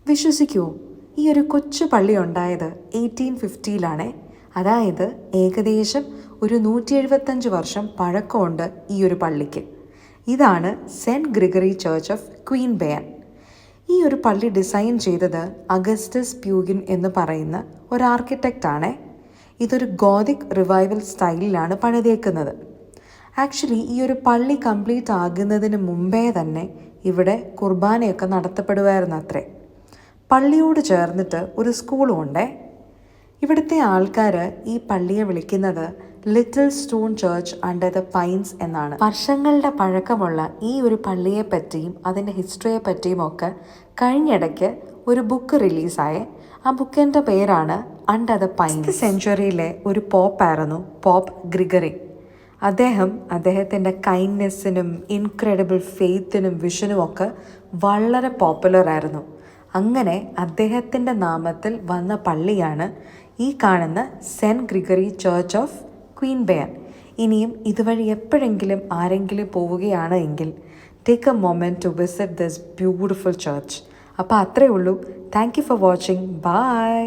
വിശ്വസിക്കുമോ, ഈ ഒരു കൊച്ചു പള്ളി ഉണ്ടായത് 1850-ലാണ്. അതായത് ഏകദേശം ഒരു 175 വർഷം പഴക്കമുണ്ട് ഈ ഒരു പള്ളിക്ക്. ഇതാണ് Saint Gregory Church of Queen Bayan. ഈ ഒരു പള്ളി ഡിസൈൻ ചെയ്തത് അഗസ്റ്റസ് പ്യൂഗിൻ എന്ന് പറയുന്ന ഒരു ആർക്കിടെക്റ്റാണ്. ഇതൊരു ഗോതിക് റിവൈവൽ സ്റ്റൈലിലാണ് പണിതേക്കുന്നത്. ആക്ച്വലി ഈ ഒരു പള്ളി കംപ്ലീറ്റ് ആകുന്നതിന് മുമ്പേ തന്നെ ഇവിടെ കുർബാനയൊക്കെ നടത്തപ്പെടുമായിരുന്നു അത്രേ. പള്ളിയോട് ചേർന്നിട്ട് ഒരു സ്കൂളും ഉണ്ടേ. ഇവിടുത്തെ ആൾക്കാർ ഈ പള്ളിയെ വിളിക്കുന്നത് little stone church under the pines എന്നാണ്. വർഷങ്ങളുടെ പഴക്കമുള്ള ഈ ഒരു പള്ളിയെ പറ്റിയും അതിൻ്റെ ഹിസ്റ്ററിയെ പറ്റിയും ഒക്കെ കഴിഞ്ഞിടയ്ക്ക് ഒരു ബുക്ക് റിലീസായേ. ആ ബുക്കിൻ്റെ പേരാണ് അണ്ടർ ദ പൈൻസ്. സെഞ്ച്വറിയിലെ ഒരു പോപ്പായിരുന്നു പോപ്പ് ഗ്രിഗറി. അദ്ദേഹത്തിൻ്റെ കൈൻഡ്നെസ്സിനും ഇൻക്രെഡിബിൾ ഫെയ്ത്തിനും വിഷനും ഒക്കെ വളരെ പോപ്പുലറായിരുന്നു. അങ്ങനെ അദ്ദേഹത്തിൻ്റെ നാമത്തിൽ വന്ന പള്ളിയാണ് ഈ കാണുന്ന Saint Gregory Church of Queen Bayan. ഇനിയും ഇതുവഴി എപ്പോഴെങ്കിലും ആരെങ്കിലും പോവുകയാണ് എങ്കിൽ take a moment to visit this beautiful church. അപ്പോൾ അത്രയേ ഉള്ളൂ. Thank you for watching. By.